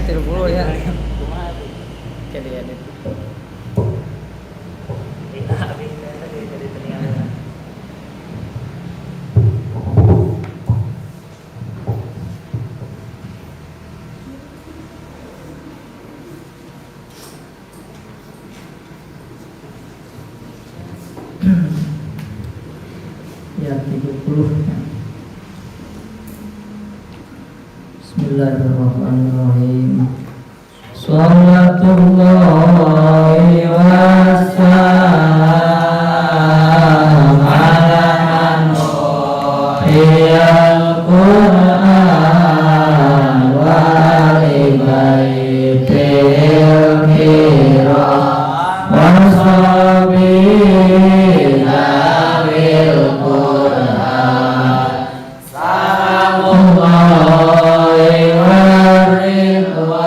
30 ya. Kumaha tuh? Jadi edit. Kita habis tadi dari telinga. Ya 30 ya. Bismillahirrahmanirrahim. Sholatullahi wassalam ala man nuhiyal Qur'an wa ali baitil kiram wa sahbihi awil Qur'an salamullahi wa ridwan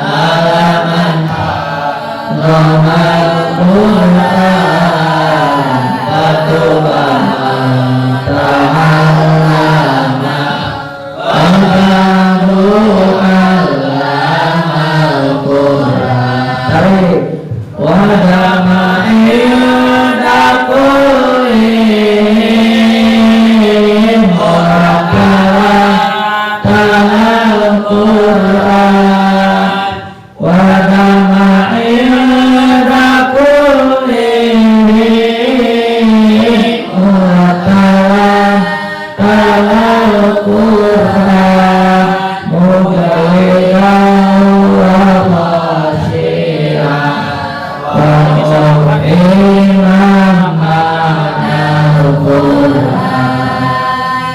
ala man haqqal Qur'an fatuban ta'allama Allahu allamal Qur'an tarik wa dama'il dakulin Al-Qur'an wa dama'il dakulin Al-Qur'an mujawidan wa khashi'an wa mu'minan Al-Qur'an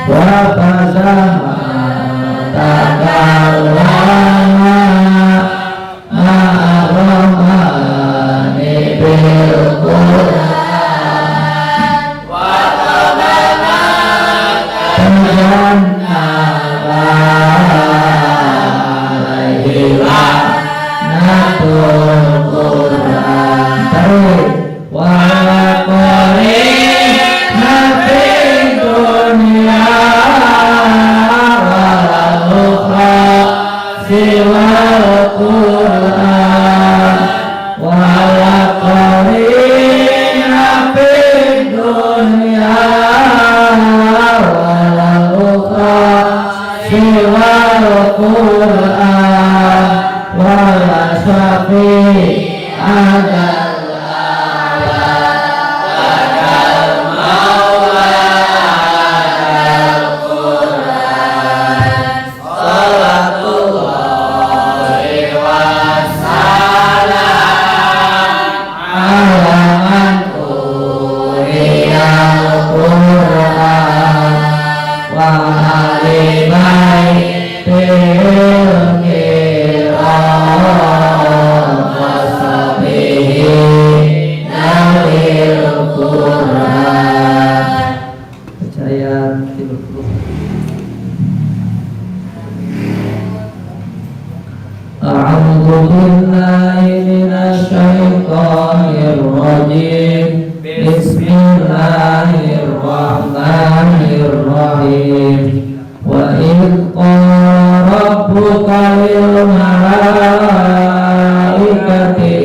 wa qasama takallama ma'arrahmani bil Qur'an wa tajanna alaihi la'natul Qur'an tarik wa qarina fid dunya wal ukhra siwal Qur'an wa qarina fid dunya wal ukhra siwal Qur'an wa la syafi Bismillahirrahmanirrahim. Wa idh qala rabbuka lil malaikati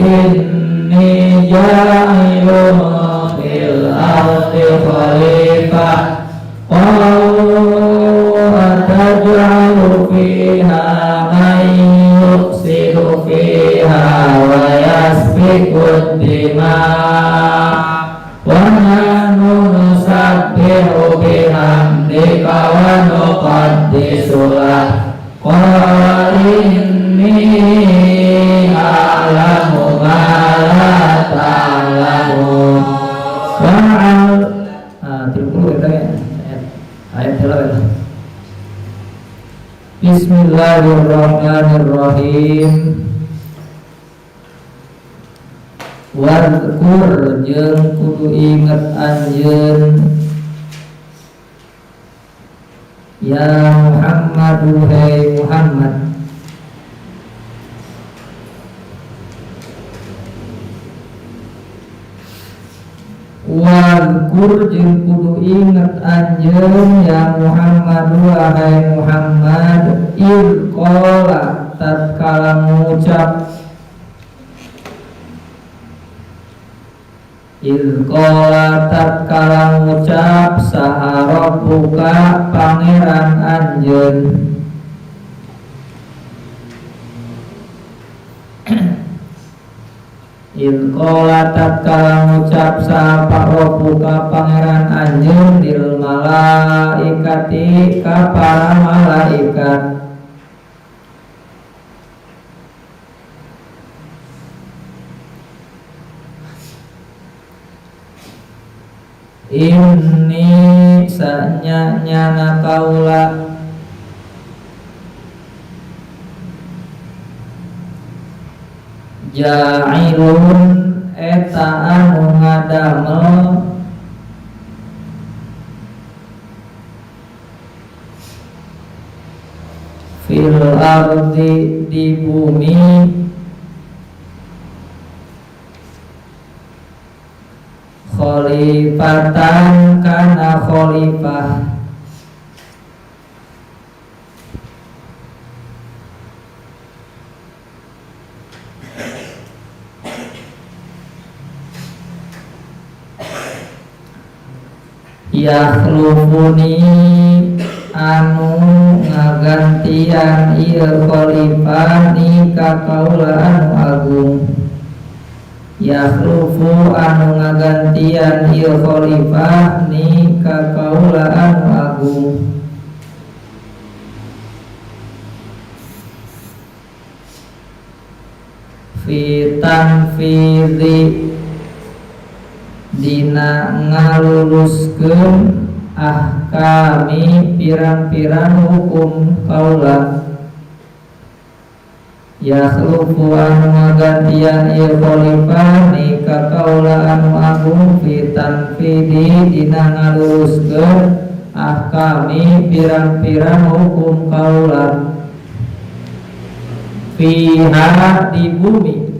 inni ja'ilun fil ardi khalifah qalu ataj'alu fiha man yufsidu fiha wa yasfiku dima' wa nahnu nusabbihu bihamdika wa nuqaddisu lak qala inni a'lamu ma la ta'lamun. Bismillahirrahmanirrahim. Wadkur jeung kudu inget anjeun ya Muhammad hai Muhammad Wadkur jeung kudu inget anjeun ya Muhammad wahai Muhammad irqala tatkala ngucap saha rabbuka pangeran anjeun Ilkola tatkala ngucap sapa rabbuka pangeran anjeun lil malaikati ka para malaikat Inni sanyana kaula ja'ilun eta anu ngadamel fil ardi di bumi khalifatan kana khalifah yakhlufuni anu ngagantian ieu khalifah ni ka kaula anu agung yakhlufu anu ngagantian ieu khalifah ni ka kaula anu agung fi tanfidhi dina ngaluluskeun ahkami pirang-pirang hukum kaula yakhlufu anu ngagantian ieu khalifah ni ka kaula anu agung fi tanfidhi dina ngaluluskeun ahkami pirang-pirang hukum kaula fiha di bumi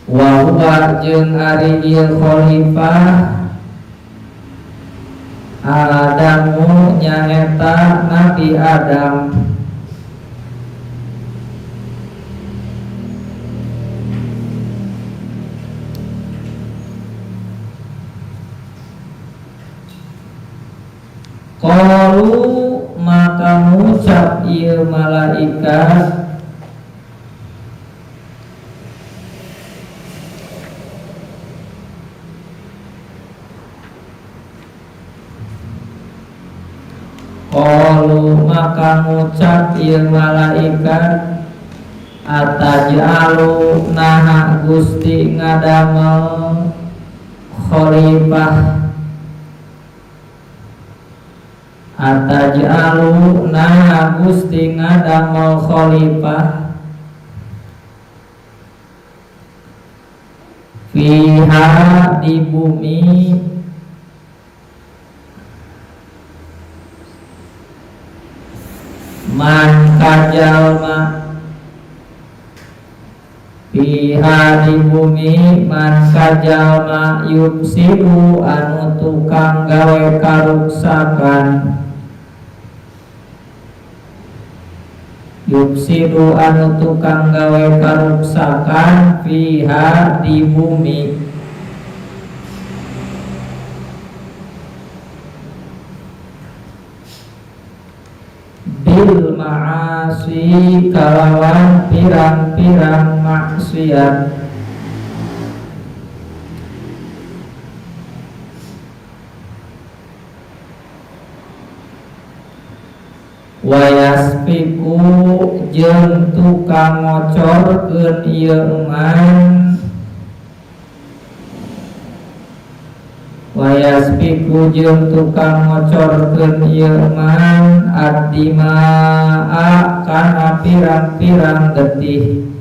wa huwa jeung ari ieu khalifah Adamu nyaeta Nabi Adam qalu maka ngucap ieu malaikat qalu maka ngucap ieu malaikat ataj'alu naha Gusti ngadamel khalifah ataj'alu naha Gusti ngadamel khalifah fiha di bumi man kajalma fiha di bumi man kajalma yupsidu anu tukang gawe karuksakan yupsidu anu tukang gawe karuksakan fiha di bumi bil ma'asi kalawan pirang-pirang maksiat wayasfiku jeung tukang ngocorkeun ieu man wayasfiku jeung tukang ngocorkeun ieu man ad-dimaa kana pirang-pirang getih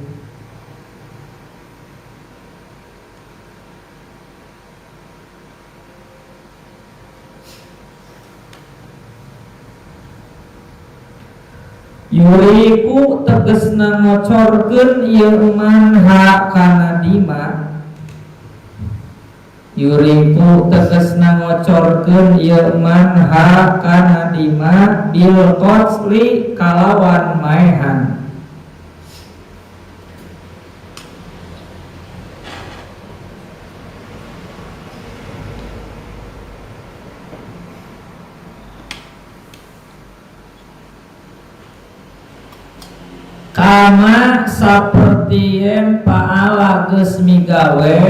Yuriku tegesna ngocorkeun ieu man ha kana dima. Yuriku tegesna ngocorkeun ieu man ha kana dima bil qasli kalawan maehan. Kama sapertieun paala geus migawe,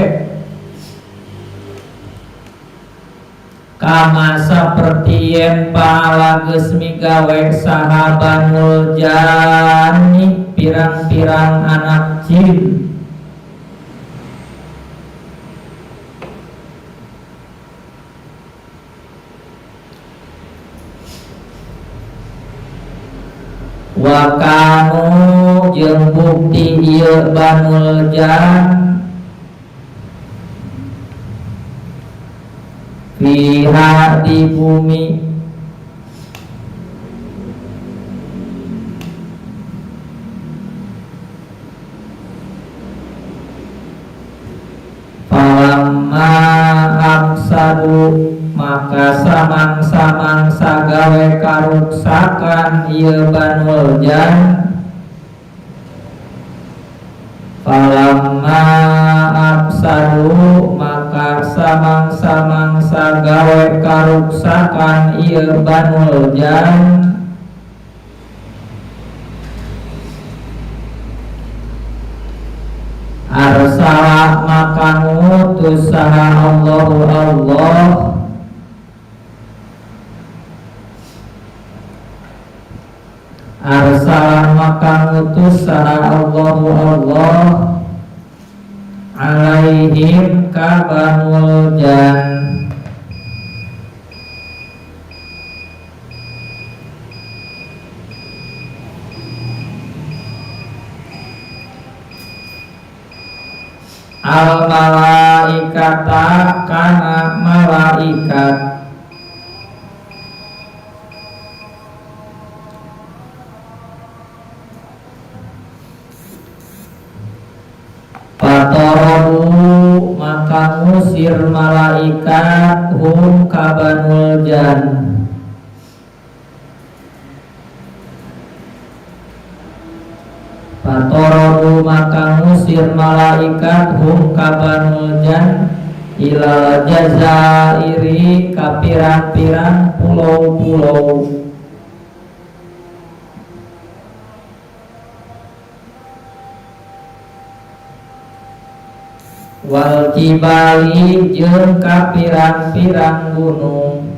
kama sapertieun paala geus migawe saha Banul Janni pirang-pirang anak jin. Wa kanu jeung bukti ieu Banul Jan fiha di bumi falamma afsadu maka samang-samang sagawe karuksakan ieu Banul Jan. Falamma afsadu maka samang-samang sagawe karuksakan ieu Banul Jan. Arsalah maka ngutus saha Allahu Allah Arsalah maka ngutus saha Allahu Allah alaihim ka Banul Jan. Al malaikata kana malaikat Fatorobu maka ngusir malaikat hum ka Banul Jan. Fatorobu maka ngusir malaikat hum ka Banul Jan ilal jazairi ka pirang-pirang pulau-pulau. Wal jibali jeung ka pirang-pirang gunung.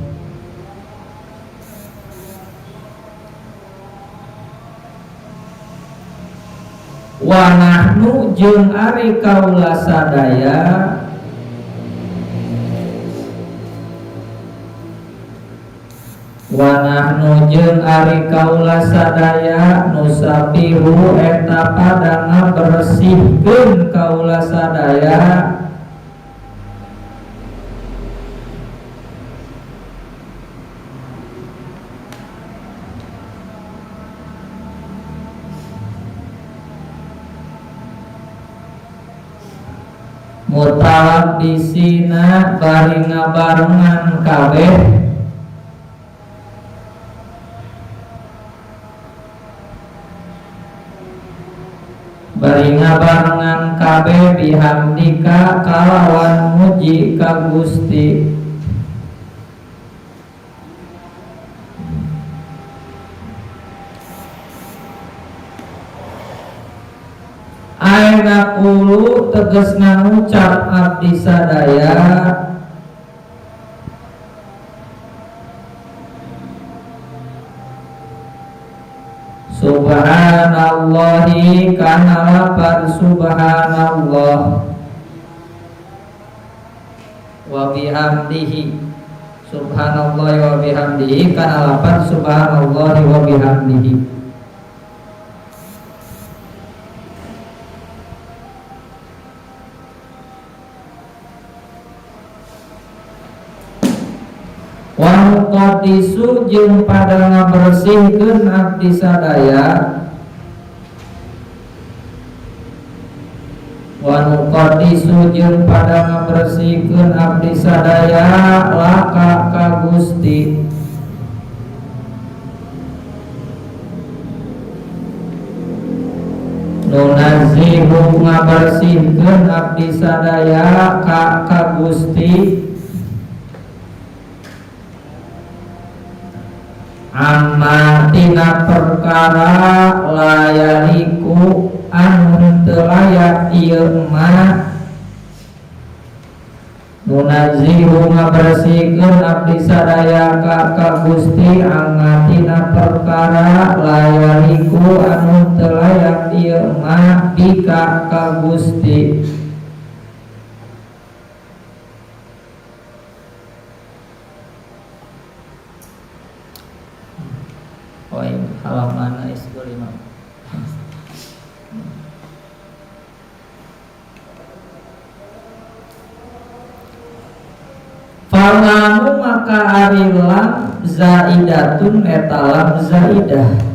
Wa nahnu jeung ari kaula sadaya wa nahnu jeung ari kaula sadaya nusabihu eta pada ngabersihkeun kaula sadaya mutalabbisina bari ngabarengan kabeh bari ngabarengan kabeh bihamdika kalawan muji ka Gusti. Aina kulu tegasna ngucap abdi sadaya subhanallahi kana lapar subhanallah wa bihamdihi subhanallahi wa bihamdihi kana lapar subhanallahi wa bihamdihi. nuqaddisu jeung pada ngabersihkeun abdi sadaya wa nuqaddisu jeung pada ngabersihkeun abdi sadaya laka ka Gusti nunazihu ngabersihkeun abdi sadaya ka Gusti amma tina perkara layaliku anu teu layak ieu ma nunazihu ngabersihkeun abdi sadaya ka Gusti amma tina perkara layaliku anu teu layak ieu ma bika ka Gusti halaman S25 Falamu maka ari lam zaidatun eta lam zaidah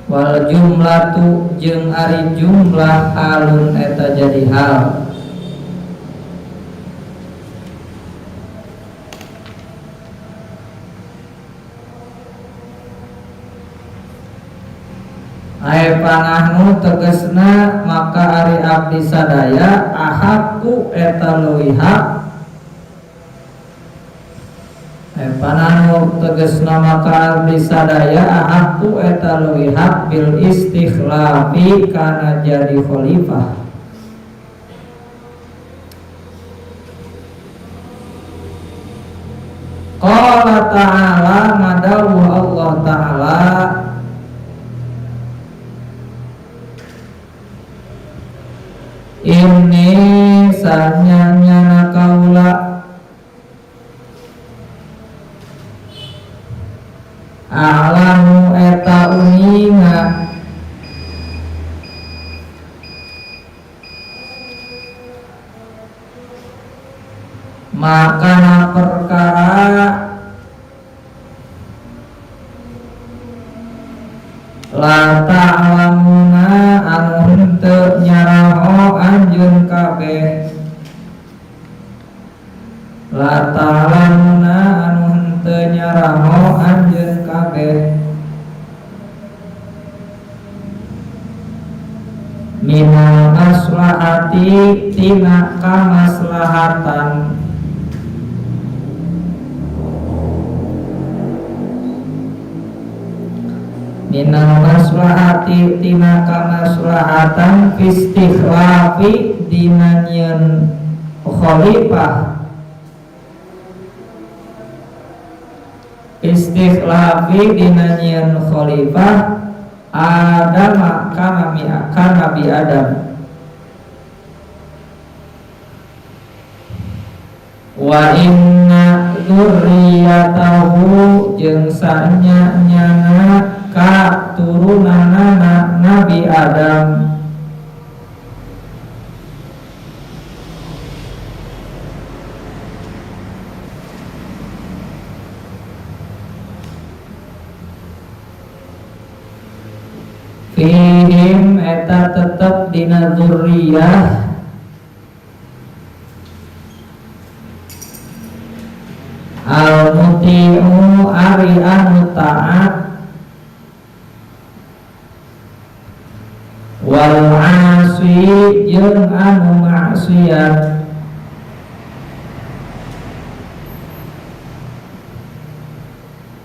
wal jumlatu jeung ari jumlah halun eta jadi hal Ae panahnu tegesna maka ari abdi sadaya ahaku eta leuwih hak panahnu tegesna maka abdi sadaya ahaku eta leuwih hak bil istikhlafi kana jadi khalifah Qala ta'ala madawu Allah ta'ala ini sanyanya kaula alamu eta uninga makana perkara la ta'lamuna anu henteu nyaraho anjeun kabeh la ta'lamuna anu henteu nyaraho anjeun kabeh minal maslahati tina kamaslahatan minal maslahati tina kamaslahatan fistikhlafi dinanyeun khalifah istikhlafi dinanyeun khalifah Adam kana Nabi Adam wa inna dzurriyyatahu jeung sanyana ka turunanana Nabi Adam fihim eta tetep dina dzurriyyah al-muti'u ari anu ta'at wal aswi jeung anu maksiat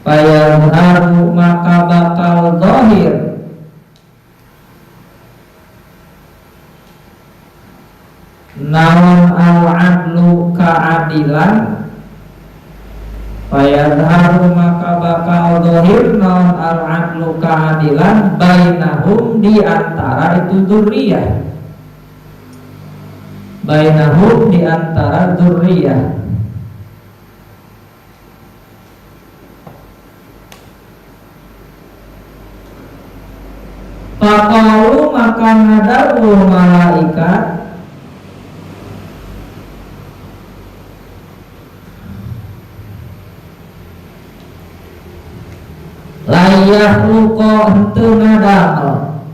payadharu maka bakal zahir naon al-adlu keadilan payadharu maka bakal zahir naon al-adlu keadilan bainahum di antara itu dzurriyyah bainahum di antara dzurriyyah faqalu maka ngadawuh malaikat layah luko henteu ngadamel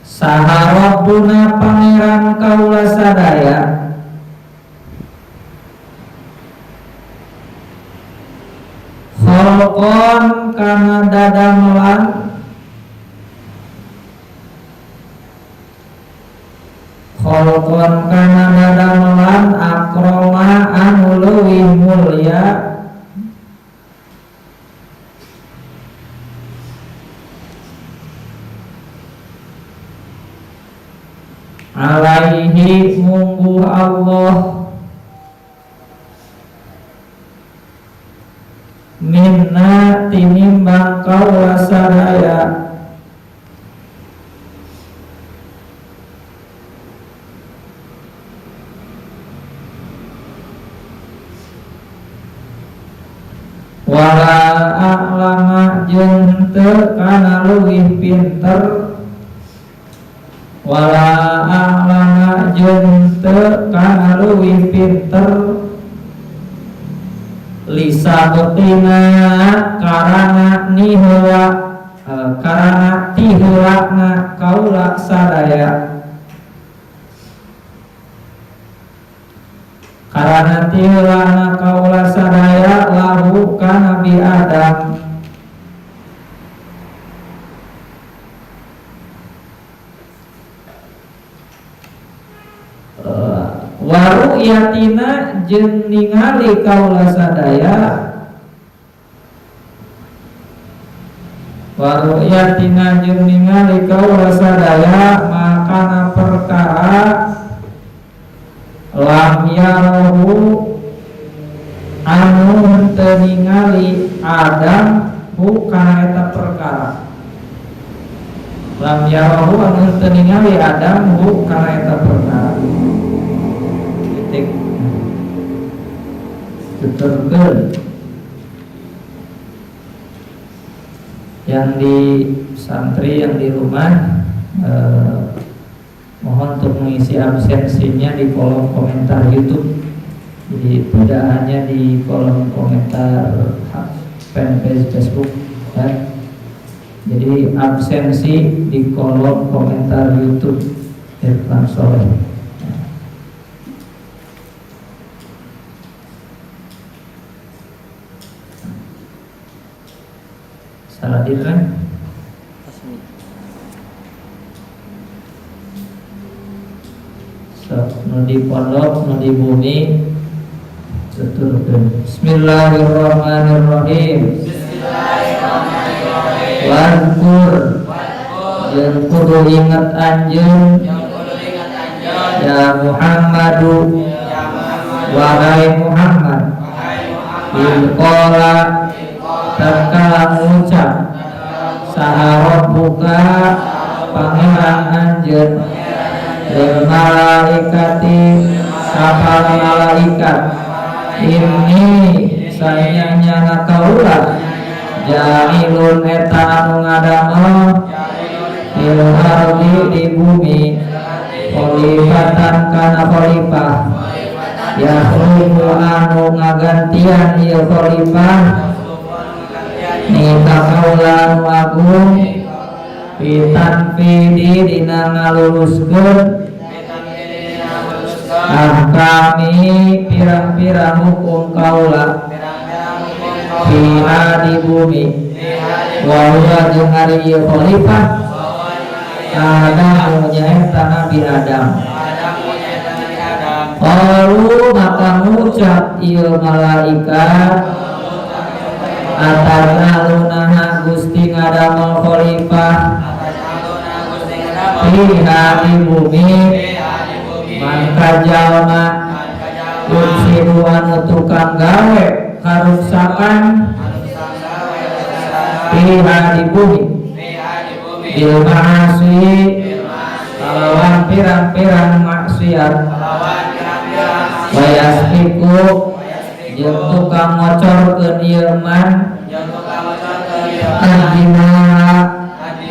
saha Rabbuna pangeran kaula sadaya kholqon kana dadamelan kholqon kana dadamelan akroma anu leuwih mulya alaihi mungguh Allah minna tinimbang kaula sadaya wala a'lama jeung teu kana leuwih pinter wala a'lama jeung teu kana leuwih pinter lisabetina karana niheula karana tiheulana kaula sadaya karana tiheulana kaula sadaya lahu kana bi Adam waru'yatina jeung ningali kaula sadaya waru'yatina jeung ningali kaula sadaya makana perkara lam yarahu anu teu ningali Adam hu kana eta perkara lam yarahu anu teu ningali Adam hu kana eta perkara tuturkeun yang di santri yang di rumah mohon untuk mengisi absensinya di kolom komentar YouTube. Jadi tidak hanya di kolom komentar fanpage Facebook ya. Jadi absensi di kolom komentar YouTube Irfan Soleh. Salah kan? So, nu di pondok, nu di bumi, tuturkeun. Bismillahirrahmanirrahim. Bismillahirrahmanirrahim. Wankur, jeung kudu inget anjeun, ya Muhammadu, wahai Muhammad, Ilqala tatkala ngucap saha rabbuka pangeran anjeun lil malaikati sapara malaikat ini sayanya kaula ja'ilun eta anu ngadamel fil ardi di bumi khalifatan kana khalifah yakhluqu anu ngagantian ieu khalifah nita kaula anu agung pitan pidi dina ngaluluskeun kami pirang-pirang hukum kaula fiha di bumi wa huwa jeung ari ieu khalifah Adam nyaeta Nabi Adam qalu maka ngucap ieu malaikat atarnalunaha Gusti ngadamel khalifah fiha di bumi man jalma yufsidu anu tukang gawe karuksakan fiha di bumi bil ma'asi kalawan pirang-pirang maksiat wa yasbiku jeung tukang ngocorkeun ieu man adina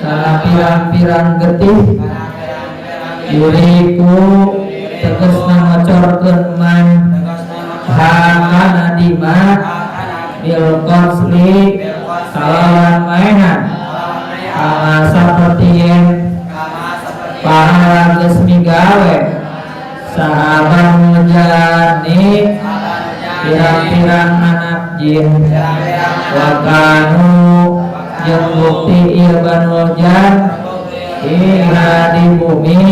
kana pirang-pirang getih yuriku tegasna ngocorkeun man hakana dima bil qasli kalawan mainan kama saperti yen para geus migawe sahabat mujani pirang-pirang anak jin wakanu jeung bukti ieu Banu Jan ila di bumi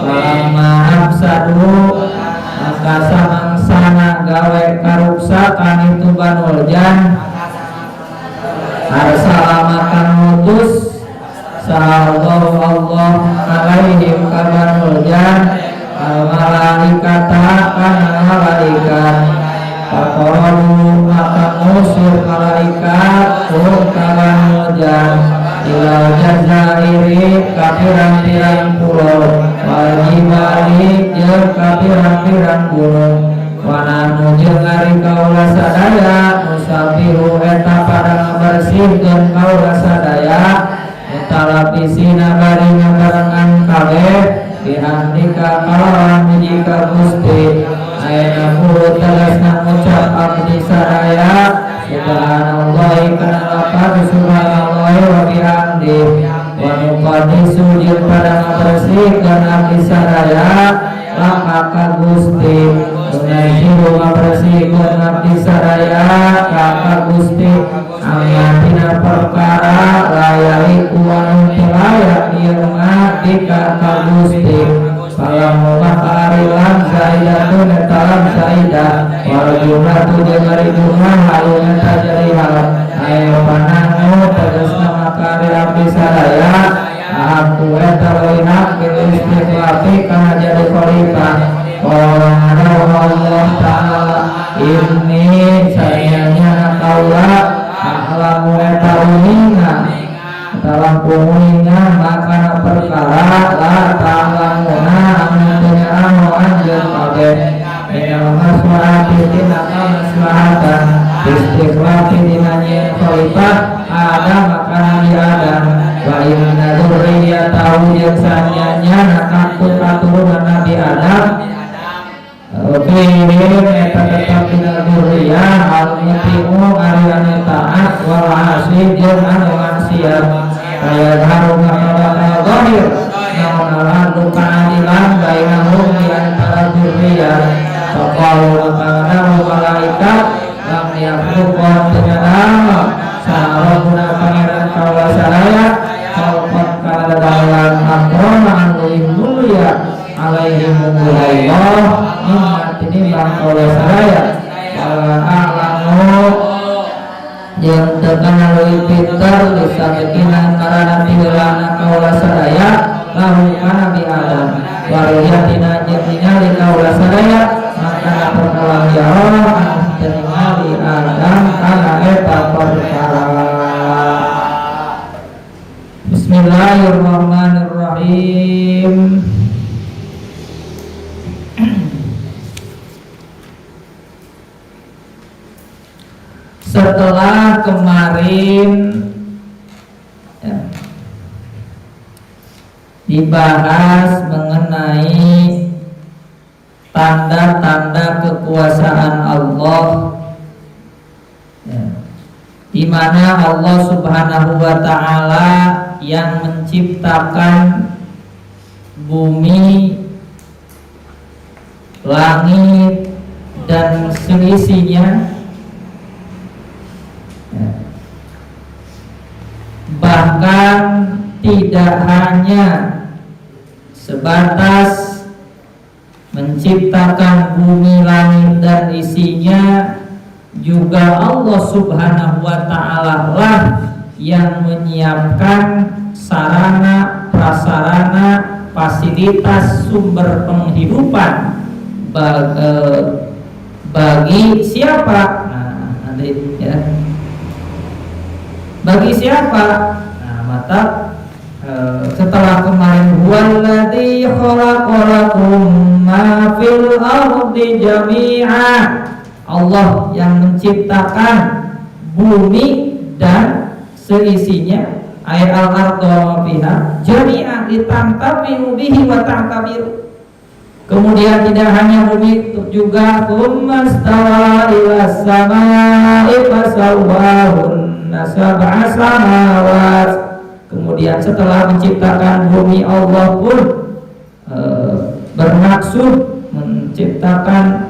lama absadu maka samangsana gawe karuksakan itu Banu Jan arsalamakan mutus sallallahu alaihim ka Banu Jan al-malaikata kana malaikat faqalu maka musir malaikat ka Banu Jan ilal jazairi ka pirang-pirang pulau wajibali jeung ka pirang-pirang gunung wananu jeung ari kaula sadaya nusabihu eta pada ngabersihkeun kaula sadaya mutalapisina bari ngabarengan kabeh bihamdika kalawan muji ka Gusti ayeuna mulut tegasna ngucap abdi sadaya subhanallahi kana lafaz subhanallahi wa bihamdi wa nuqaddisu jeung pada ngabersihkeun abdi sadaya laka ka Gusti unajiru ngabersihkeun abdi sadaya ka Gusti amatina perkara layak anu layak ieu mah dika ka Gusti salamu makarilan zaidatun etalam zaidah warjumlatu jeung ari jumlah halun eta jadi hal ayo panangu tegasna makari abdi sadaya aku eta leuwih bil istighfari kana jadi khalifah Allah ta'ala ini sayangnya kaula ahlamu eta uninga dalam pumulingan makana perkara la ta'lamuna amunnya anu anjeun kabeh minal maslahati tina maslahatan istighfari dina nyen khalifah ada makana di adam wa inna dzurriyyatahu jeung sanyanya nakatut katurunan Nabi Adam Fihirin eta tetap dina dzurriyyah al-muti'u ari anu taat wal asih jeung anu maksiat kaya harum bakal zahir namun aladu keadilan bainahum di antara dzurriyyah faqalu lakana malaikat lam yakhluqan ternyata sarabuna pangeran kaula sadaya kalpat kana dalam akronan luwih mulia alaihim Allah inna tinimbang kaula sadaya wala a'lamu yang terkena luwih pintar lisakinan karana tilana kaula sadaya lahu kana bi Adam wariyatina jeung ningali kaula sadaya maka perkalang jawab anu ningali Adam kana eta perkara. Bismillahirrahmanirrahim. Setelah kemarin ya, dibahas mengenai tanda-tanda kekuasaan Allah ya, di mana Allah Subhanahu wa ta'ala yang menciptakan bumi, langit dan seisinya, bahkan tidak hanya sebatas menciptakan bumi, langit dan isinya, juga Allah Subhanahu wa ta'ala lah yang menyiapkan sarana prasarana fasilitas sumber penghidupan bagi siapa? Nah, nanti ya. Bagi siapa? Nah, mata setelah kemarin huwallazi khalaqalakum ma fil ardi jami'a, Allah yang menciptakan bumi dan seisinya, ay al-ardha wa fiha jami'an litamtabiru bihi wa ta'tabiru. Kemudian tidak hanya bumi, juga tsummastawa ilas samaa'i fasawwahunna sab'a samawat. Kemudian setelah menciptakan bumi, Allah pun bermaksud menciptakan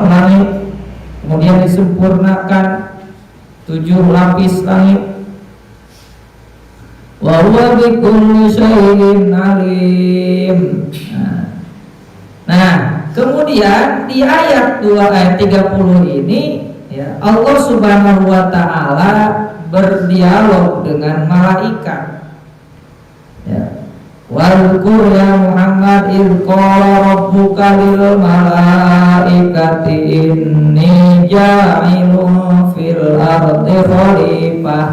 langit, kemudian disempurnakan 7 lapis langit. Wa huwa bikulli syai'in alim. Nah, kemudian di ayat 30 ini ya, Allah Subhanahu wa taala berdialog dengan malaikat. Ya. Wadhkur ya Muhammad idh qala rabbuka lil malaikati inni ja'ilun fil ardi khalifah.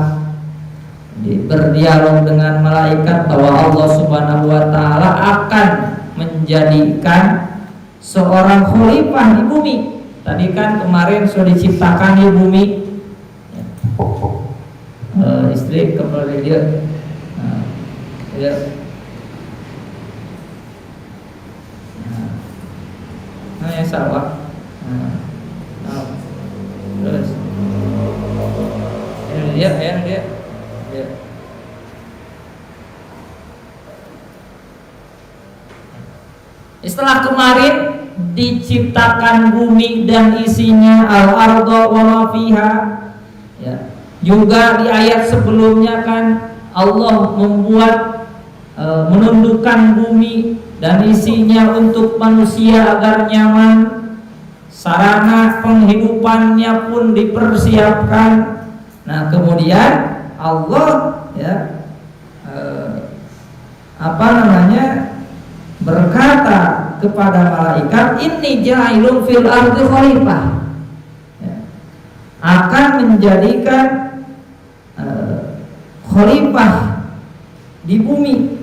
Berdialog dengan malaikat bahwa Allah Subhanahu wa taala akan menjadikan seorang khalifah di bumi. Tadi kan kemarin sudah diciptakan di bumi. Istri kembali dia. Ya. Nah, ya sawah. Terus. Ini dia. Ya. Setelah kemarin diciptakan bumi dan isinya, al-ardha wa ma fiha, ya. Juga di ayat sebelumnya kan Allah membuat menundukkan bumi dan isinya untuk manusia agar nyaman, sarana penghidupannya pun dipersiapkan. Nah, kemudian Allah ya berkata kepada malaikat, inni ja'ilun fil ardi khalifah, ya, akan menjadikan khalifah di bumi.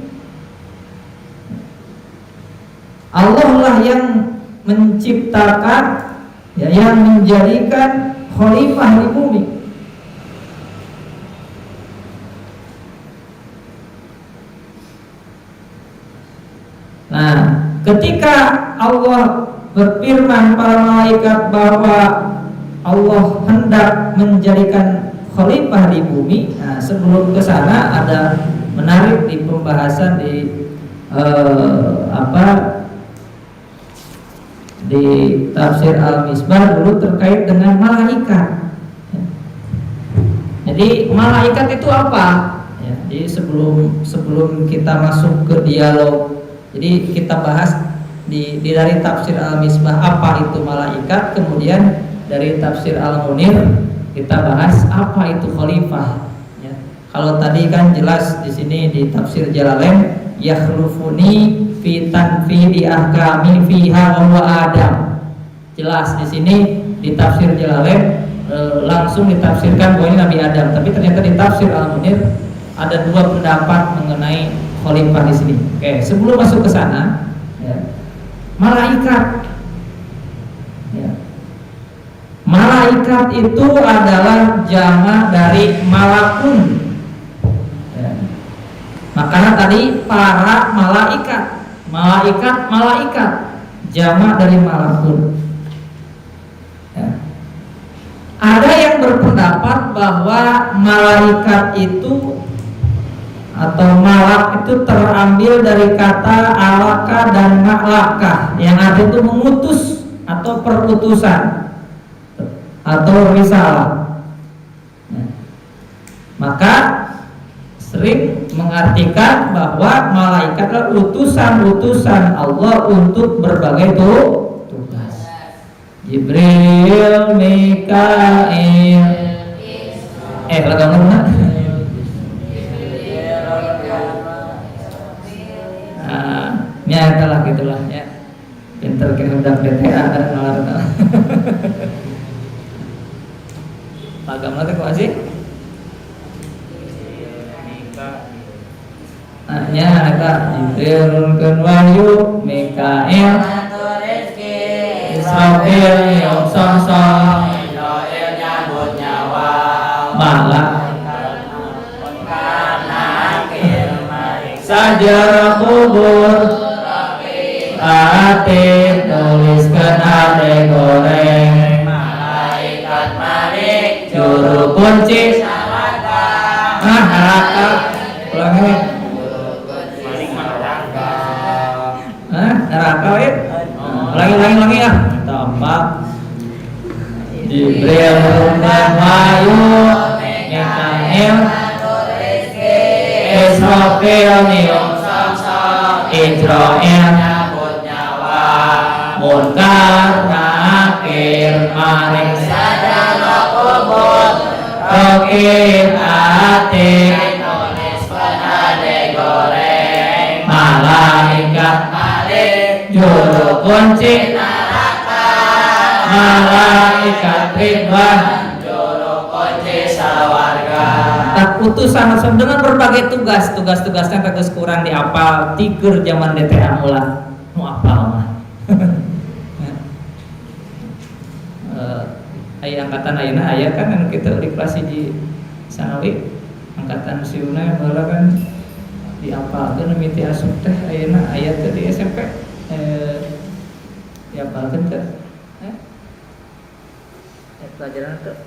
Allah lah yang menciptakan, ya, yang menjadikan khalifah di bumi. Nah, ketika Allah berfirman para malaikat bahwa Allah hendak menjadikan khalifah di bumi, nah, sebelum ke sana ada menarik di pembahasan di di tafsir Al-Misbah dulu terkait dengan malaikat. Jadi malaikat itu apa? Ya, jadi sebelum kita masuk ke dialog, jadi kita bahas dari tafsir Al-Misbah apa itu malaikat, kemudian dari tafsir Al-Munir kita bahas apa itu khalifah. Ya. Kalau tadi kan jelas di sini di tafsir Jalalain, yakhlufuni fi tanfidi ahkami fiha wa huwa Adam. Jelas di sini di tafsir Jalalain langsung ditafsirkan bahwa ini Nabi Adam, tapi ternyata di tafsir Al-Munir ada 2 pendapat mengenai khalifah di sini. Oke, sebelum masuk ke sana, ya, malaikat, ya, malaikat itu adalah jamak dari malakun. Ya. Makanya tadi para malaikat, jamak dari malakun. Ya. Ada yang berpendapat bahwa malaikat itu atau malak itu terambil dari kata alaka dan maklaka, yang artinya itu mengutus atau perutusan atau risalah. Nah, maka sering mengartikan bahwa malaikat adalah utusan-utusan Allah untuk berbagai tugas. Jibril, Mikail, ya adalah gitulah ya. Pinter kira udah DTA dan ngalar. Agama teh kok sih? Nya eta Jibril keun wahyu, Mikail Israfil niup song-song Israel nyambut nyawa malaikat nakir mariksa sajarah kubur Atip nuliskeun ade goreng malaikat marik juru kunci sawata neraka ulangi neraka we ulangi ya tampak Jibril dan Wahyu Mikail Israfil niup Israel nyambut nyawa Munkar nakir maring sajarah kubur Rokib Atib nulis penade goreng malaikat marik juru kunci neraka malaikat Ridwan juru kunci sawarga tak utusan dengan berbagai tugas-tugasnya tegas kurang diapal tiger zaman DTA ulah nu apal mah aya angkatan ayeuna aya kan anu kita di kelas di sanawi angkatan siuna baheula kan diapalkeun mimiti asup teh ayeuna aya teh di SMP diapalkeun teh pelajaran teh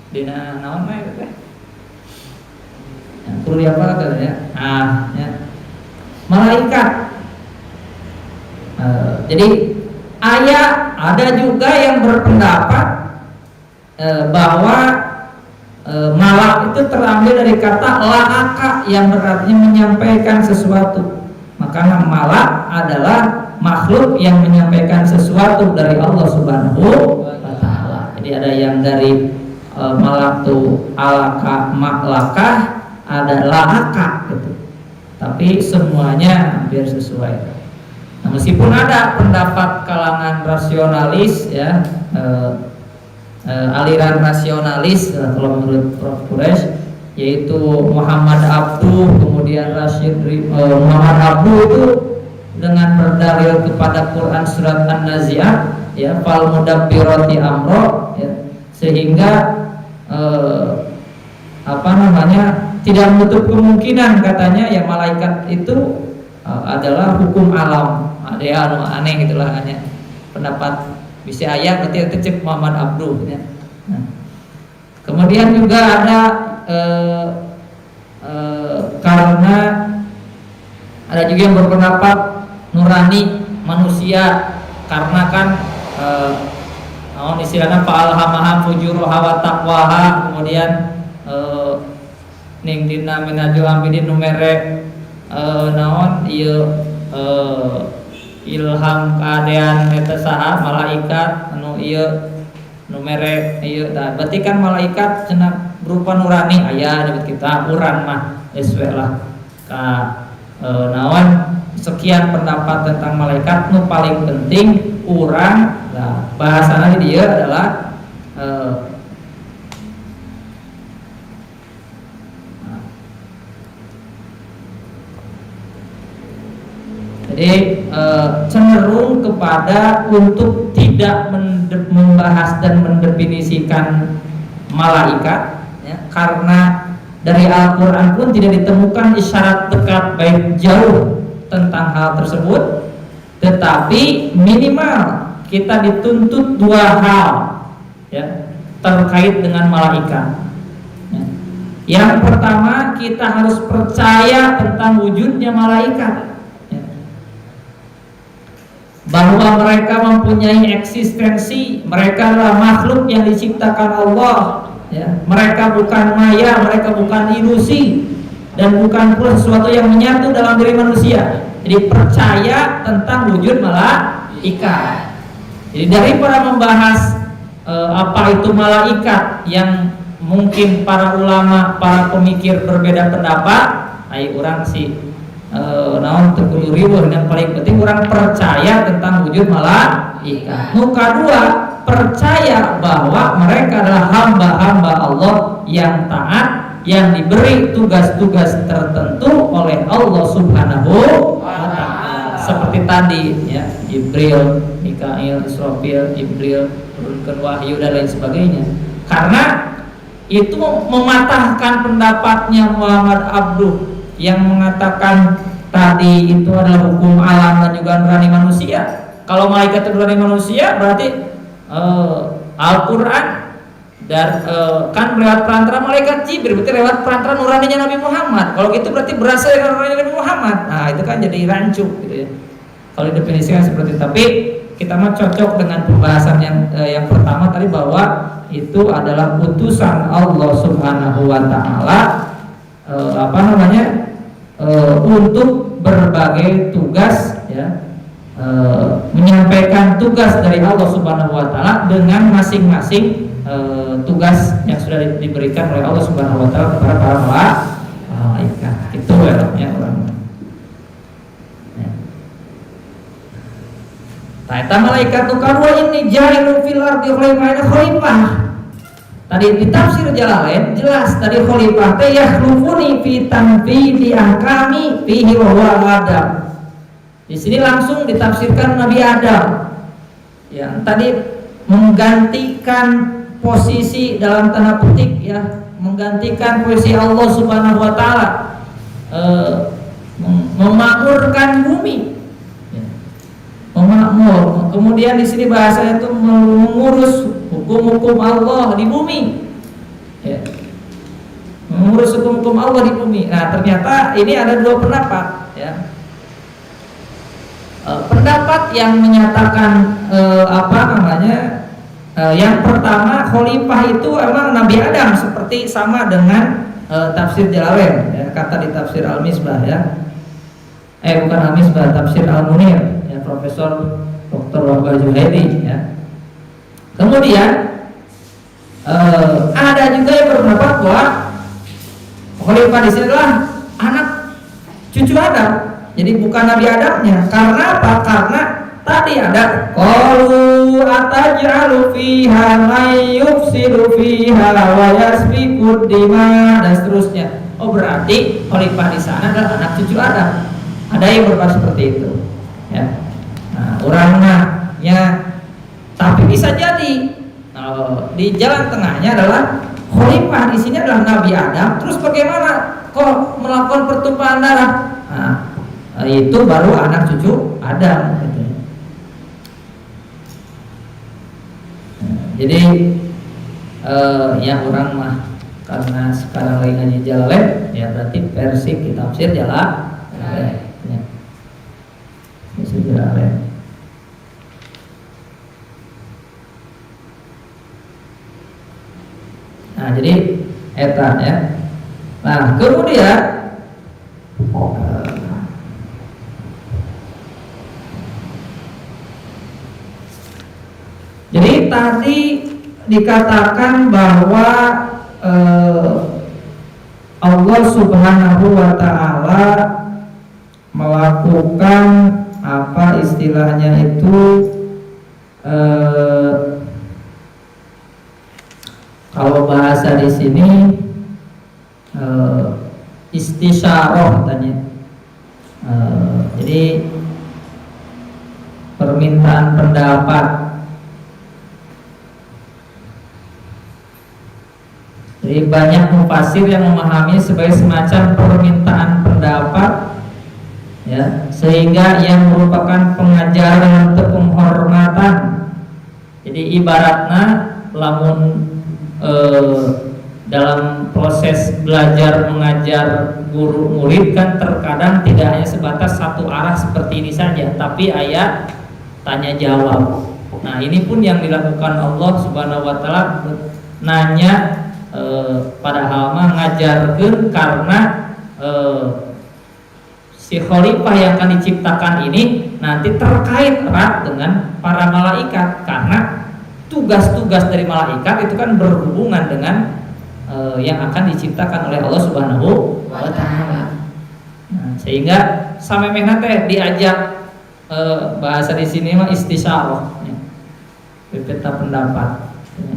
dina naon mah teh perlu diapalkeun ya ya malaikat jadi ada juga yang berpendapat bahwa malak itu terambil dari kata la'aka yang berarti menyampaikan sesuatu. Maka malak adalah makhluk yang menyampaikan sesuatu dari Allah Subhanahu wa taala. Jadi ada yang dari malak tu alaka maklakah, ada la'aka gitu. Tapi semuanya hampir sesuai. Nah, meskipun ada pendapat kalangan rasionalis ya aliran rasionalis kalau menurut Prof. Quraisy yaitu Muhammad Abduh kemudian Muhammad Abduh itu dengan berdalil kepada Quran surat An-Nazi'at ya fal mudabbirati amro ya, sehingga tidak menutup kemungkinan katanya ya malaikat itu adalah hukum alam. Ada yang aneh gitulah hanya pendapat bisa ayat berarti itu cek Muhammad Abduh ya. Nah, kemudian juga ada karena ada juga yang berpendapat nurani manusia karena kan istilahnya fa'alhamaha fujuruha wa taqwaha kemudian ning dina minajul ambidin numere naon ieu ilham keadaan eta saha malaikat anu ieu nu mere ieu berarti kan malaikat cenah berupa nurani aya di kita urang mah geus we lah ka naon sekian pendapat tentang malaikat nu paling penting urang nah bahasana di dieu adalah jadi cenderung kepada untuk tidak membahas dan mendefinisikan malaikat ya, karena dari Al-Quran pun tidak ditemukan isyarat dekat baik jauh tentang hal tersebut, tetapi minimal kita dituntut dua hal ya, terkait dengan malaikat ya. Yang pertama kita harus percaya tentang wujudnya malaikat, bahwa mereka mempunyai eksistensi, mereka adalah makhluk yang diciptakan Allah ya. Mereka bukan maya, mereka bukan ilusi dan bukan pula sesuatu yang menyatu dalam diri manusia. Jadi percaya tentang wujud malaikat. Jadi daripada membahas apa itu malaikat yang mungkin para ulama, para pemikir berbeda pendapat, ayo orang sih naon teu kudu riweuh dan paling penting orang percaya tentang wujud malaikat. Nu kadua percaya bahwa mereka adalah hamba-hamba Allah yang taat yang diberi tugas-tugas tertentu oleh Allah Subhanahu wa taala seperti tadi ya, Jibril, Mikail, Israfil, Jibril turunkan wahyu dan lain sebagainya. Karena itu mematahkan pendapatnya Muhammad Abduh yang mengatakan tadi itu adalah hukum alam dan juga nurani manusia. Kalau malaikat itu nurani manusia, berarti Al-Quran dan kan lewat perantara malaikat Jibril, berarti lewat perantara nuraninya Nabi Muhammad. Kalau gitu berarti berasal dari nurani Nabi Muhammad. Nah itu kan jadi rancu gitu ya. Kalau didefinisikan seperti itu. Tapi kita mah cocok dengan pembahasan yang pertama tadi, bahwa itu adalah utusan Allah Subhanahu wa taala untuk berbagai tugas ya, menyampaikan tugas dari Allah Subhanahu wa taala dengan masing-masing tugas yang sudah diberikan oleh Allah Subhanahu wa taala kepada para malaikat. Itu eloknya orang. Nah, eta malaikat nu kadua ini jahilun fil ardi khalifah. Tadi di tafsir Jalalain jelas tadi khalifah teh yakhlufuni fi tanfidi ahkami fihi wa huwa Adam. Di sini langsung ditafsirkan Nabi Adam. Yang tadi menggantikan posisi dalam tanda petik ya, menggantikan posisi Allah Subhanahu wa taala, memakmurkan bumi. Memakmur. Kemudian di sini bahasanya itu mengurus hukum-hukum Allah di bumi. Ya. Mengurus hukum-hukum Allah di bumi. Nah, ternyata ini ada dua pendapat ya. Pendapat yang menyatakan yang pertama khalifah itu emang Nabi Adam, seperti sama dengan tafsir Jalalain ya, kata di tafsir Al-Misbah ya. Bukan Al-Misbah, tafsir Al-Munir. Profesor Dr. Wahbah Juhaidi ya. Kemudian ada juga yang berpendapat bahwa khalifah di sini adalah anak cucu Adam. Jadi bukan Nabi Adamnya. Karena apa? Karena tadi ada qalu ataj'alu fiha may yufsidu fiha wa yasfiku dima dan seterusnya. Oh, berarti khalifah di sana adalah anak cucu Adam. Ada yang berpendapat seperti itu. Ya. Nah, orangnya, tapi bisa jadi di jalan tengahnya adalah khalifah di sini adalah Nabi Adam. Terus bagaimana kok melakukan pertumpahan darah? Nah, itu baru anak cucu Adam. Gitu. Nah, jadi ya orang mah karena sekarang lagi ngaji Jalalain, ya berarti versi tafsir Jalalain. Ya. Jalalain. Nah, jadi eta ya. Nah, kemudian jadi tadi dikatakan bahwa Allah Subhanahu wa taala melakukan apa istilahnya itu kalau bahasa di sini istisyarah katanya. Jadi permintaan pendapat. Jadi banyak mufasir yang memahami sebagai semacam permintaan pendapat ya, sehingga yang merupakan pengajaran atau penghormatan. Jadi ibaratnya lamun dalam proses belajar mengajar guru murid kan terkadang tidak hanya sebatas satu arah seperti ini saja, tapi ayat tanya jawab. Nah, ini pun yang dilakukan Allah Subhanahu wa taala, nanya padahal mah ngajarkeun karena si khalifah yang akan diciptakan ini nanti terkait erat dengan para malaikat, karena tugas-tugas dari malaikat itu kan berhubungan dengan yang akan diciptakan oleh Allah Subhanahu wa taala. Nah, sehingga samemehna teh diajak bahasa di sini mah istisyarah ya. Peta pendapat. Ya.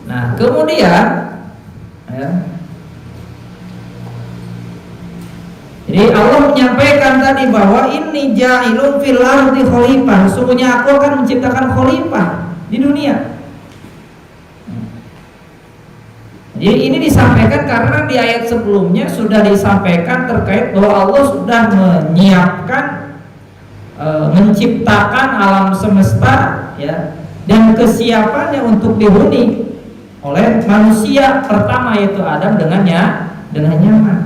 Nah, kemudian ya, Jadi Allah menyampaikan tadi bahwa ini ja'ilun fil ardi khalifah, sesungguhnya aku akan menciptakan khalifah di dunia. Jadi ini disampaikan karena di ayat sebelumnya sudah disampaikan terkait bahwa Allah sudah menyiapkan, menciptakan alam semesta, ya, dan kesiapannya untuk dihuni oleh manusia pertama yaitu Adam dengan nyaman.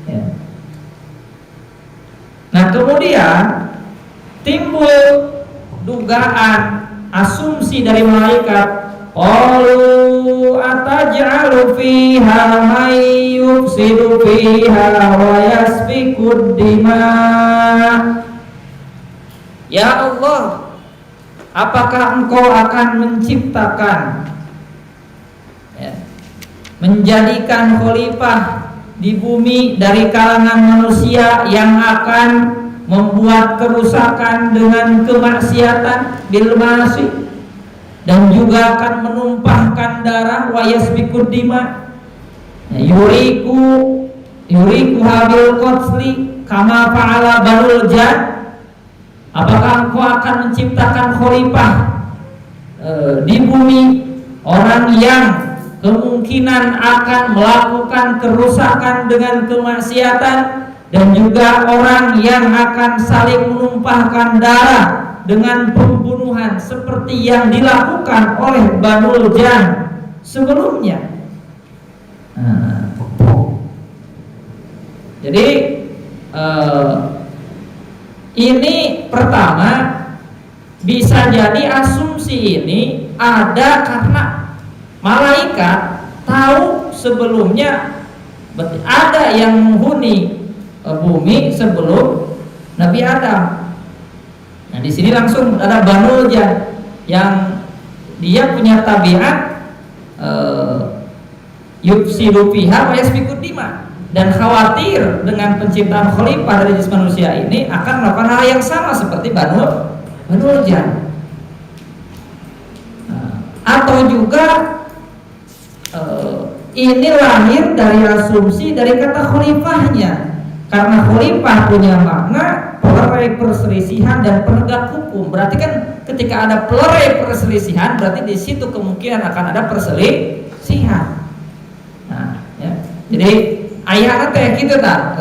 Ya. Nah kemudian timbul dugaan, asumsi dari malaikat. Qalu ataj'alu fiha may yufsidu fiha wa yasfikud dima. Ya Allah, apakah Engkau akan menciptakan, ya, menjadikan khalifah di bumi dari kalangan manusia yang akan membuat kerusakan dengan kemaksiatan bil ma'asi, dan juga akan menumpahkan darah, wa yasfikud dima, yuriku habil qatli kama fa'ala banul jan. Apakah Engkau akan menciptakan khalifah di bumi, orang yang kemungkinan akan melakukan kerusakan dengan kemaksiatan, dan juga orang yang akan saling menumpahkan darah dengan pembunuhan seperti yang dilakukan oleh Banul Jan sebelumnya. Jadi ini pertama, bisa jadi asumsi ini ada karena malaikat tahu sebelumnya ada yang menghuni bumi sebelum Nabi Adam. Nah di sini langsung ada Banul Jan yang dia punya tabiat yufsidu fiha wa yasfikud dima, dan khawatir dengan penciptaan khalifah dari jenis manusia ini akan melakukan hal yang sama seperti Banul Jan. Atau juga ini lahir dari asumsi dari kata khalifahnya, karena khalifah punya makna pelerai perselisihan dan penegak hukum. Berarti kan ketika ada pelerai perselisihan, berarti di situ kemungkinan akan ada perselisihan. Nah, ya. Jadi ayatnya kayak gitu tak,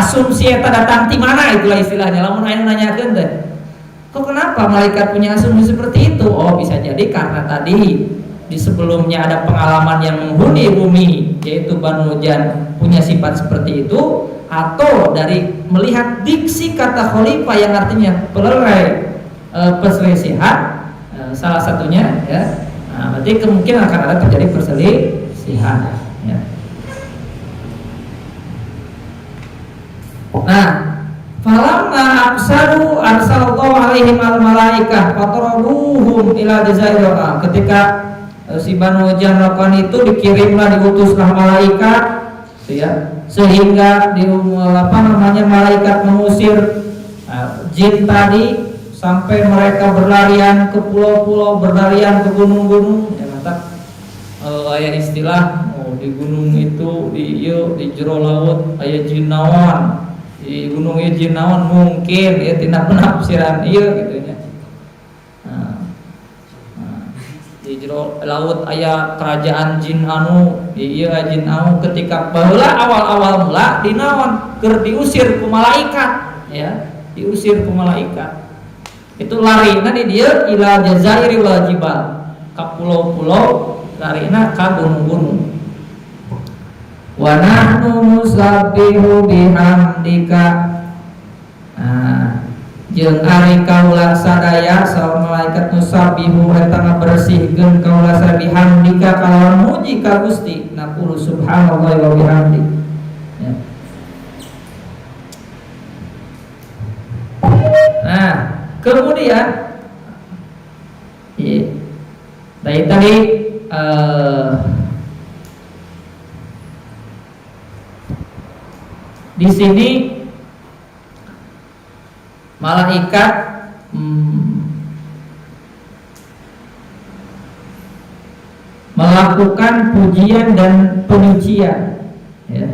asumsi eta datang di mana, itulah istilahnya. Lamun aya nanyakeun teh, kok kenapa malaikat punya asumsi seperti itu? Oh, bisa jadi karena tadi di sebelumnya ada pengalaman yang menghuni bumi, yaitu Banu Jan punya sifat seperti itu, atau dari melihat diksi kata khalifah yang artinya pelerai perselisihan, salah satunya, ya. Nah, berarti kemungkinan akan ada terjadi perselisihan, ya. Nah, falamma aqsadu arsalallahu alaihim al-malaikah fataraduhum ila jazairah. Ketika si Banu Jan melakukan itu, dikirimlah, diutuslah malaikat, ya, sehingga malaikat mengusir jin tadi sampai mereka berlarian ke pulau-pulau, berlarian ke gunung-gunung. Ya, mantap. Aya istilah di gunung itu di jero laut aya jin naon, di gunung ieu jin naon, mungkin ya tina penafsiran ieu gitu nya. Di jero laut aya kerajaan jin anu, ieu jin anu, ketika baheula awal-awal mula dinaon keur diusir ku malaikat, ya, diusir ku malaikat. Itu larina di dieu ila jazairi wal jibal, ka pulau-pulau, larina ka gunung-gunung. Wa nahnu nusabbihu bihamdika. Jeung ari kaula sadaya saur malaikat nusabbihu eta ngabersihkeun kaula sadaya bihamdika kalawan muji ka Gusti, naqulu subhanallahi wa bihamdi. Ya. Nah, kemudian dari tadi di sini malaikat melakukan pujian dan pujian, ya.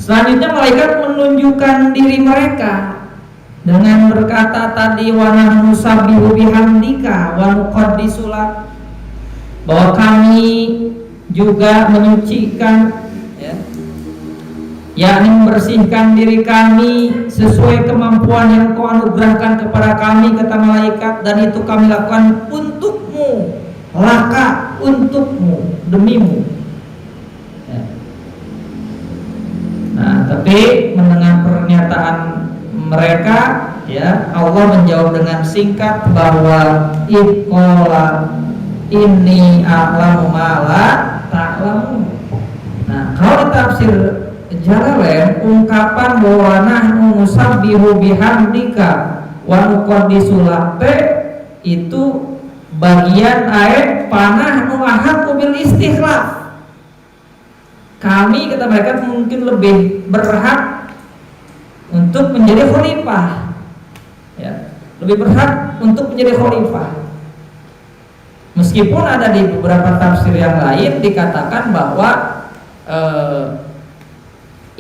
Selanjutnya malaikat menunjukkan diri mereka dengan berkata tadi wa nahnu nusabbihu bihamdika wa nuqaddisu lak, bahwa kami juga menyucikan, ya, yakni membersihkan diri kami sesuai kemampuan yang Kau anugerahkan kepada kami, kata malaikat, dan itu kami lakukan untukmu, laka, untukmu, demimu. Ya. Nah, tapi mendengar pernyataan mereka, ya, Allah menjawab dengan singkat bahwa iqala inni a'lamu ma la ta'lamun. Nah, kalau ditafsir Jalalain, ungkapan bahwa nahnu nusabbihu bihamdika wa nuqaddisu lak itu bagian ayat panahnu ahaqu bil istikhlaf. Kami, kata mereka, mungkin lebih berhak untuk menjadi khalifah, ya, lebih berhak untuk menjadi khalifah. Meskipun ada di beberapa tafsir yang lain dikatakan bahwa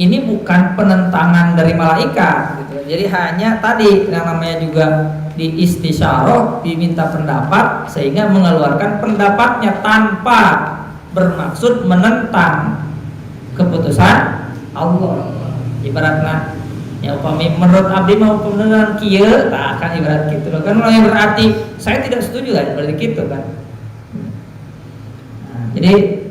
ini bukan penentangan dari malaikat, gitu. Jadi hanya tadi yang namanya juga di istisyarah, diminta pendapat sehingga mengeluarkan pendapatnya tanpa bermaksud menentang keputusan Allah. Ibaratnya, ya upami menurut abdi mau kebenaran kieu, tak akan ibarat gitu loh. Kan berarti saya tidak setuju kan, berarti gitu kan. Nah, jadi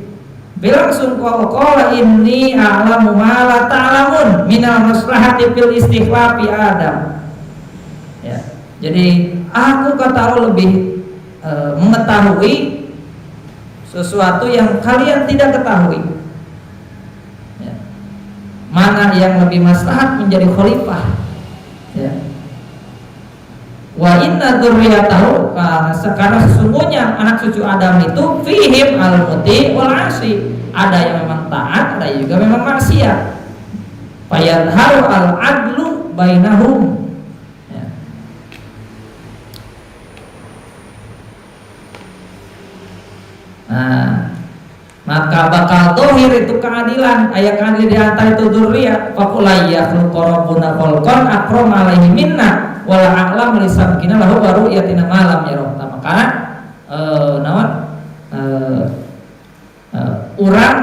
bilangsung qala inni a'lamu ma la ta'lamun minal maslahati fil istikhlafi Adam. Ya. Jadi aku, kata Allah, lebih mengetahui sesuatu yang kalian tidak ketahui. Ya. Mana yang lebih maslahat menjadi khalifah. Ya. Wa inna dzurriyyatahu, karena sesungguhnya anak cucu Adam itu fihim al-muti wal asi, ada yang memang taat, ada juga memang maksiat. Fayadharu al-adlu bainahum. Ya. Nah, maka bakal dohir itu keadilan, ayat keadilan di antara itu dzurriyyah. Faqulaya khulqarabuna khalqan akram alaihi minna wala a'lam lisabkina lahu baru yatina malam ya roh. Maka urang,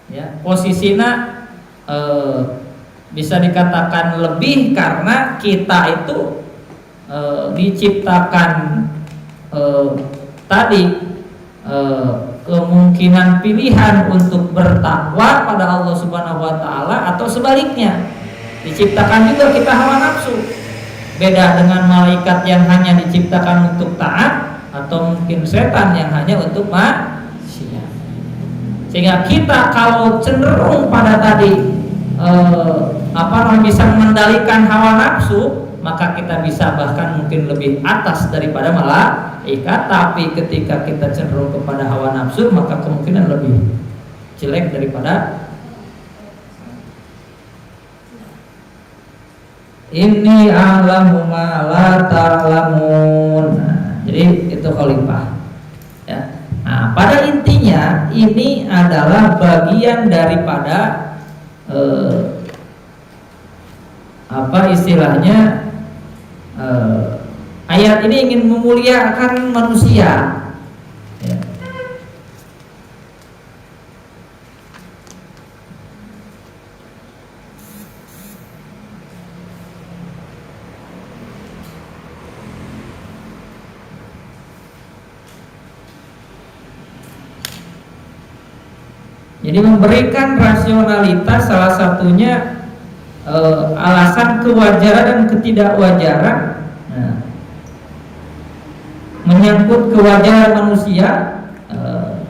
ya, posisinya bisa dikatakan lebih karena kita itu diciptakan tadi kemungkinan pilihan untuk bertakwa pada Allah Subhanahu wa taala, atau sebaliknya diciptakan juga kita hawa nafsu. Beda dengan malaikat yang hanya diciptakan untuk taat, atau mungkin setan yang hanya untuk maksiat. Sehingga kita kalau cenderung pada tadi bisa mengendalikan hawa nafsu, maka kita bisa bahkan mungkin lebih atas daripada malaikat. Tapi ketika kita cenderung kepada hawa nafsu, maka kemungkinan lebih jelek daripada ini a'lamu ma la ta'lamun. Nah, jadi itu khalifah. Ya. Nah, pada intinya ini adalah bagian daripada istilahnya ayat ini ingin memuliakan manusia. Ya. Jadi memberikan rasionalitas, salah satunya alasan kewajaran dan ketidakwajaran. Nah, menyangkut kewajaran manusia,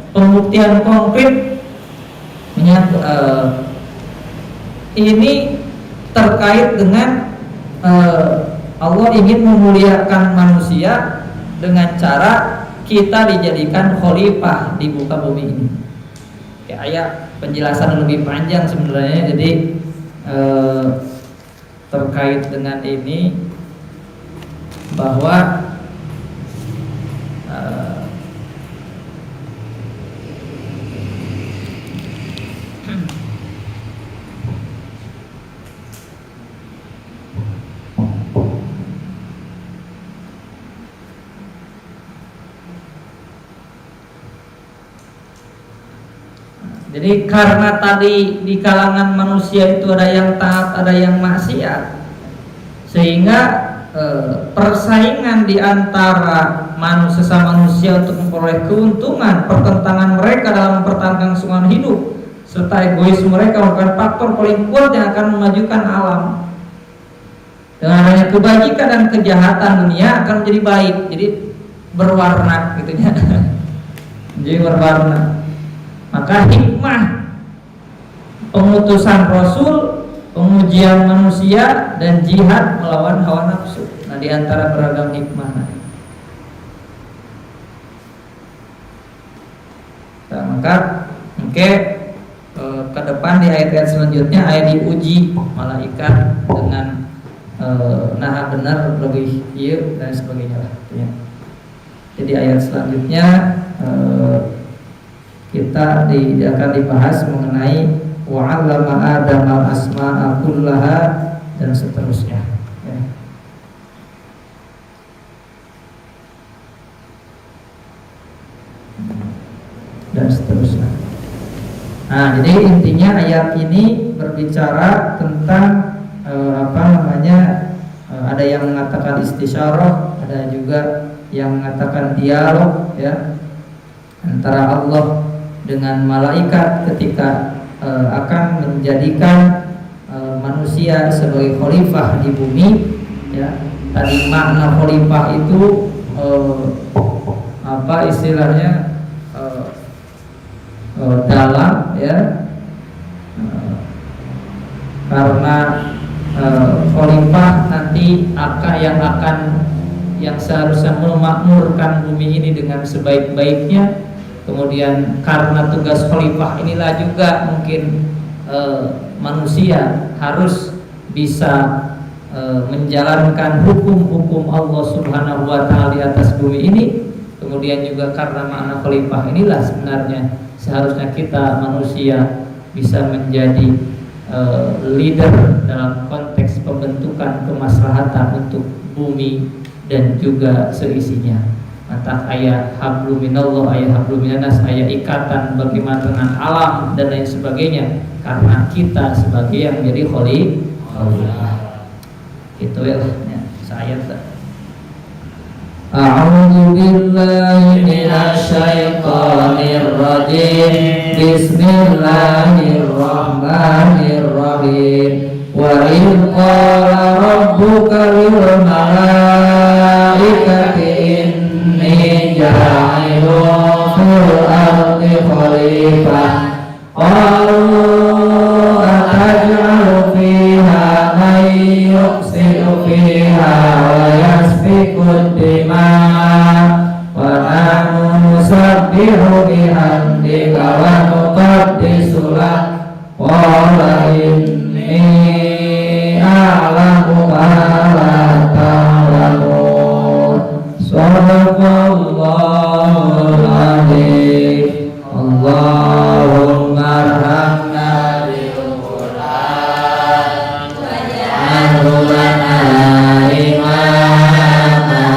pembuktian konkret menyangkut ini terkait dengan Allah ingin memuliakan manusia dengan cara kita dijadikan khalifah di muka bumi ini. Kayak penjelasan lebih panjang sebenarnya, jadi terkait dengan ini bahwa Jadi karena tadi di kalangan manusia itu ada yang taat, ada yang maksiat, sehingga persaingan di antara sesama manusia untuk memperoleh keuntungan, pertentangan mereka dalam mempertahankan kelangsungan hidup, serta egois mereka merupakan faktor paling kuat yang akan memajukan alam. Dengan adanya kebajikan dan kejahatan, dunia akan menjadi baik, jadi berwarna gitu ya. Jadi berwarna. Maka hikmah pengutusan Rasul, pengujian manusia, dan jihad melawan hawa nafsu. Nah, di antara beragam hikmah. Nah, maka ke depan di ayat-ayat selanjutnya ayat diuji malaikat dengan nah benar lebih iya dan sebagainya lah. Ya. Jadi ayat selanjutnya kita akan dibahas mengenai wa'allama Adam al-asma'a kullaha dan seterusnya ya. Dan seterusnya. Nah, jadi intinya ayat ini berbicara tentang ada yang mengatakan istisyarah, ada juga yang mengatakan dialog ya antara Allah dengan malaikat ketika akan menjadikan manusia sebagai khalifah di bumi ya. Tadi makna khalifah itu istilahnya dalam ya, karena khalifah nanti yang seharusnya memakmurkan bumi ini dengan sebaik-baiknya. Kemudian karena tugas khalifah inilah juga mungkin manusia harus bisa menjalankan hukum-hukum Allah Subhanahu wa taala di atas bumi ini. Kemudian juga karena makna khalifah inilah sebenarnya seharusnya kita manusia bisa menjadi leader dalam konteks pembentukan kemaslahatan untuk bumi dan juga seisinya. Maka ayat hablum minallah, ayat hablum minanas, ayat ikatan bagaimana dengan alam dan lain sebagainya, karena kita sebagai yang menjadi khalifah. Itu ya, saya A'udzu billahi minasy syaithanir rajim. Bismillahirrahmanirrahim. Wa idh qala rabbuka lil malaikati inni ja'ilun fil ardi khalifah. Qalu ataj'alu fiha man yufsidu fiha wa yasfiku dima' wa nahnu nusabbihu bihamdika wa nuqaddisu lak. Qala inni a'lamu ma la ta'lamun. Shadaqallahul azim. Allahumma arhamna bil Qur'an waj'alhu lana imama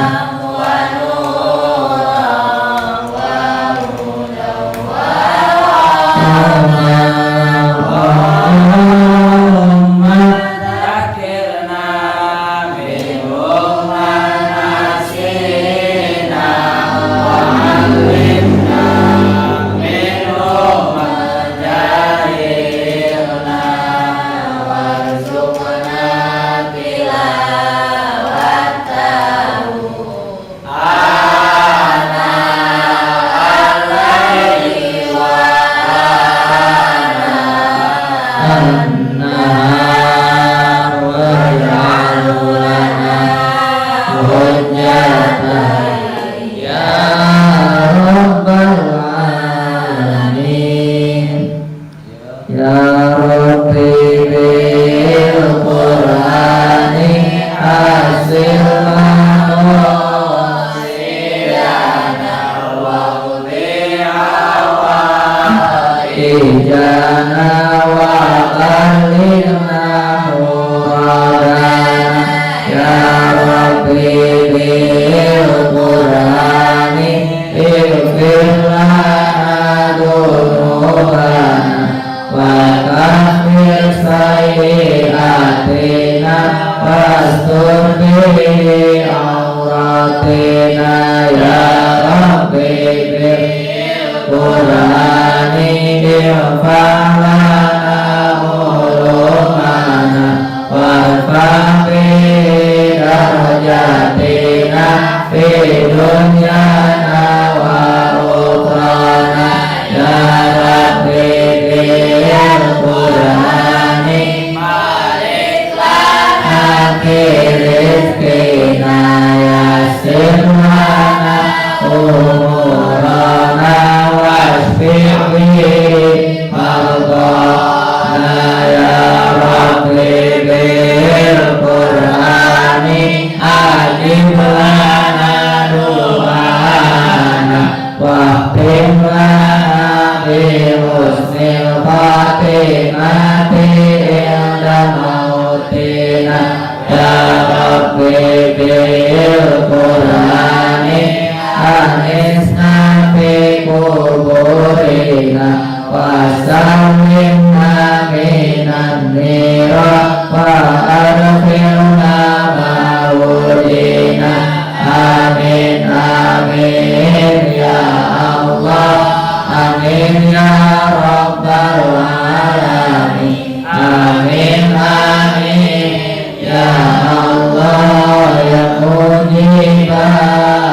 bahagia